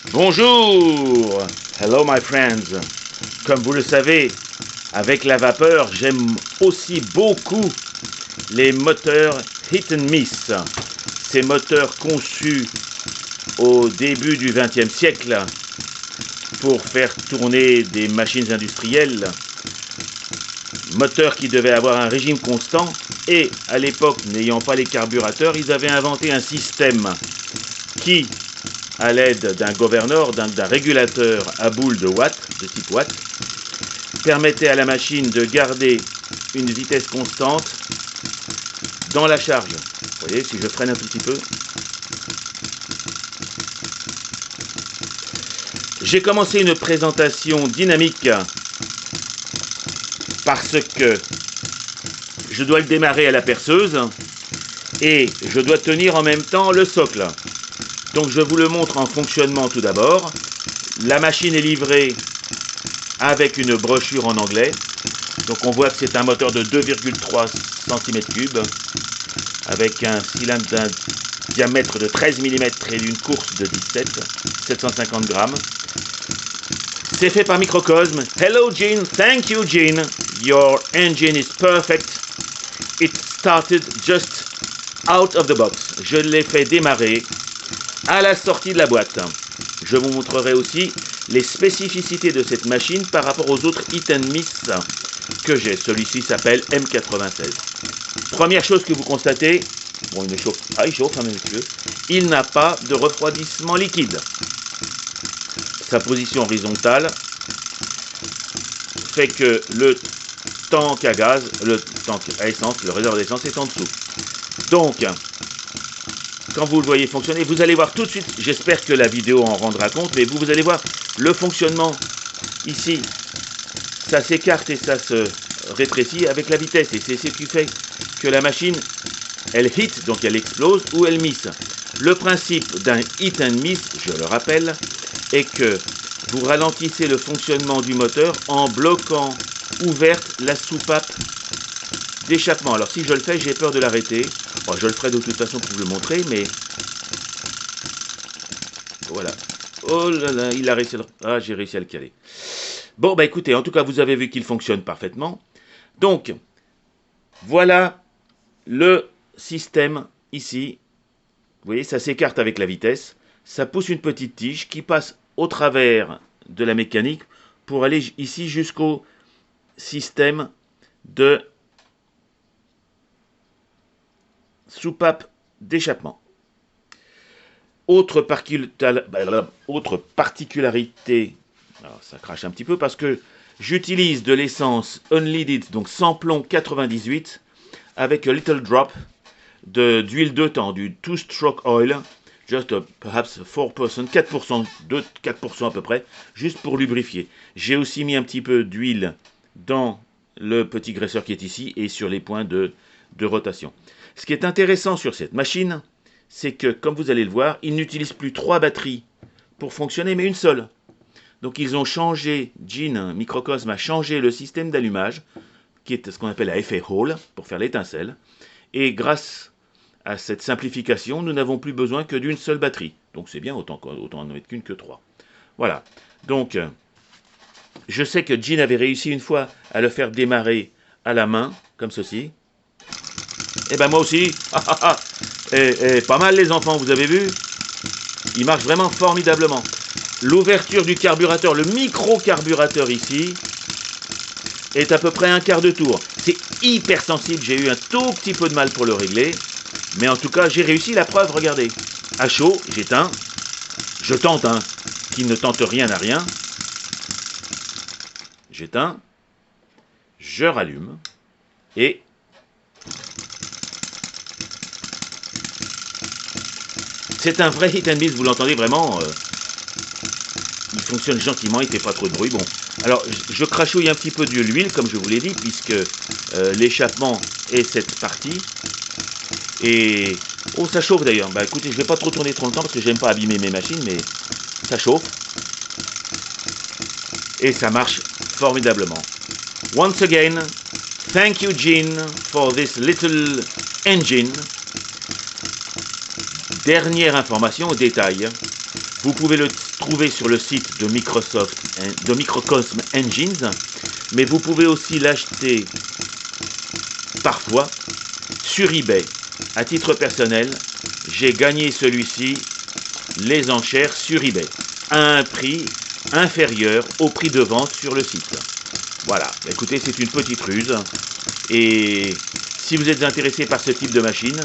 Bonjour, hello my friends. Comme vous le savez, avec la vapeur, j'aime aussi beaucoup les moteurs hit and miss. Ces moteurs conçus au début du XXe siècle pour faire tourner des machines industrielles, moteurs qui devaient avoir un régime constant, et à l'époque, n'ayant pas les carburateurs, ils avaient inventé un système qui, à l'aide d'un governor, d'un régulateur à boule de watts, de type watt, permettait à la machine de garder une vitesse constante dans la charge. Vous voyez, si je freine un tout petit peu. J'ai commencé une présentation dynamique parce que je dois le démarrer à la perceuse et je dois tenir en même temps le socle. Donc je vous le montre en fonctionnement tout d'abord. La machine est livrée avec une brochure en anglais. Donc on voit que c'est un moteur de 2,3 cm3 avec un cylindre d'un diamètre de 13 mm et d'une course de 750 grammes. C'est fait par Microcosm. Hello Gene, thank you Gene. Your engine is perfect. It started just out of the box. Je l'ai fait démarrer à la sortie de la boîte. Je vous montrerai aussi les spécificités de cette machine par rapport aux autres hit and miss que j'ai. Celui-ci s'appelle M96. Première chose que vous constatez, bon, il chauffe, il chauffe, hein, monsieur. Il n'a pas de refroidissement liquide. Sa position horizontale fait que le tank à gaz, le tank à essence, le réservoir d'essence est en dessous. Donc, quand vous le voyez fonctionner, vous allez voir tout de suite, j'espère que la vidéo en rendra compte, mais vous allez voir le fonctionnement ici. Ça s'écarte et ça se rétrécit avec la vitesse. Et c'est ce qui fait que la machine, elle hit, donc elle explose, ou elle miss. Le principe d'un hit and miss, je le rappelle, est que vous ralentissez le fonctionnement du moteur en bloquant ouverte la soupape d'échappement. Alors si je le fais, j'ai peur de l'arrêter. Bon, je le ferai de toute façon pour vous le montrer, mais voilà. Oh là là, il a réussi à j'ai réussi à le caler. Bon, bah écoutez, en tout cas, vous avez vu qu'il fonctionne parfaitement. Donc, voilà le système ici. Vous voyez, ça s'écarte avec la vitesse. Ça pousse une petite tige qui passe au travers de la mécanique pour aller ici jusqu'au système de soupape d'échappement. Autre particularité, alors ça crache un petit peu parce que j'utilise de l'essence unleaded, donc sans plomb 98, avec a little drop d'huile de temps, du two-stroke oil, just perhaps 4%, 4% à peu près, juste pour lubrifier. J'ai aussi mis un petit peu d'huile dans le petit graisseur qui est ici et sur les points de rotation. Ce qui est intéressant sur cette machine, c'est que, comme vous allez le voir, ils n'utilisent plus 3 batteries pour fonctionner, mais une seule. Donc ils ont changé, Gene, Microcosm a changé le système d'allumage, qui est ce qu'on appelle à effet Hall, pour faire l'étincelle. Et grâce à cette simplification, nous n'avons plus besoin que d'une seule batterie. Donc c'est bien, autant en mettre qu'une que 3. Voilà. Donc, je sais que Gene avait réussi une fois à le faire démarrer à la main, comme ceci. Et ben moi aussi. Et pas mal les enfants, vous avez vu? Il marche vraiment formidablement. L'ouverture du carburateur, le micro-carburateur ici, est à peu près un quart de tour. C'est hyper sensible, j'ai eu un tout petit peu de mal pour le régler. Mais en tout cas, j'ai réussi, la preuve, regardez. À chaud, j'éteins. Je tente, hein. Qui ne tente rien n'a rien. J'éteins. Je rallume. Et c'est un vrai hit and miss, vous l'entendez vraiment. Il fonctionne gentiment, il ne fait pas trop de bruit. Bon, alors je crachouille un petit peu de l'huile, comme je vous l'ai dit, puisque l'échappement est cette partie. Et oh, ça chauffe d'ailleurs. Bah écoutez, je ne vais pas trop tourner trop longtemps parce que j'aime pas abîmer mes machines, mais ça chauffe. Et ça marche formidablement. Once again, thank you Gene for this little engine. Dernière information au détail. Vous pouvez le trouver sur le site de Microsoft, de Microcosm Engines, mais vous pouvez aussi l'acheter parfois sur eBay. À titre personnel, j'ai gagné celui-ci, les enchères sur eBay, à un prix inférieur au prix de vente sur le site. Voilà, écoutez, c'est une petite ruse. Et si vous êtes intéressé par ce type de machine,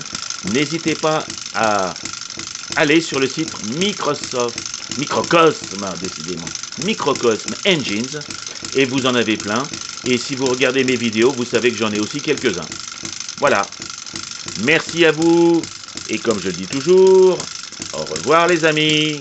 n'hésitez pas à aller sur le site Microcosm, décidément, Microcosm Engines, et vous en avez plein. Et si vous regardez mes vidéos, vous savez que j'en ai aussi quelques-uns. Voilà. Merci à vous. Et comme je le dis toujours, au revoir les amis.